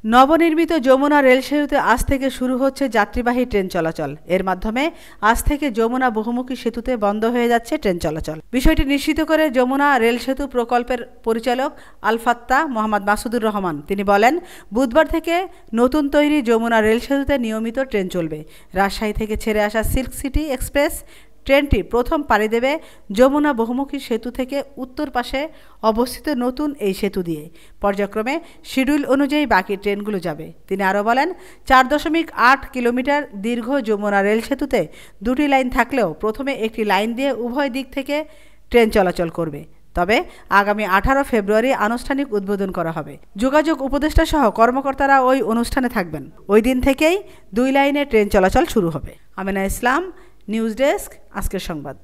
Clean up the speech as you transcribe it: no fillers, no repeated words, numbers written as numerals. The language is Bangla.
নবনির্মিত যমুনা রেল সেতুতে আজ থেকে শুরু হচ্ছে যাত্রীবাহী ট্রেন চলাচল। এর মাধ্যমে আজ থেকে যমুনা বহুমুখী সেতুতে বন্ধ হয়ে যাচ্ছে ট্রেন চলাচল। বিষয়টি নিশ্চিত করে যমুনা রেল সেতু প্রকল্পের পরিচালক আল ফাত্তা মোহাম্মদ মাসুদুর রহমান তিনি বলেন, বুধবার থেকে নতুন তৈরি যমুনা রেল সেতুতে নিয়মিত ট্রেন চলবে। রাজশাহী থেকে ছেড়ে আসা সিল্ক সিটি এক্সপ্রেস ট্রেনটি প্রথম পাড়ি দেবে যমুনা বহুমুখী সেতু থেকে উত্তর পাশে অবস্থিত নতুন এই সেতু দিয়ে। পর্যায়ক্রমে শিডিউল অনুযায়ী বাকি ট্রেনগুলো যাবে। তিনি আরও বলেন, 4.8 কিলোমিটার দীর্ঘ যমুনা রেল সেতুতে দুটি লাইন থাকলেও প্রথমে একটি লাইন দিয়ে উভয় দিক থেকে ট্রেন চলাচল করবে। তবে আগামী 18 ফেব্রুয়ারি আনুষ্ঠানিক উদ্বোধন করা হবে। যোগাযোগ উপদেষ্টা সহ কর্মকর্তারা ওই অনুষ্ঠানে থাকবেন। ওই দিন থেকেই দুই লাইনে ট্রেন চলাচল শুরু হবে। আমিনা ইসলাম, নিউজ ডেস্ক, আজকের সংবাদ।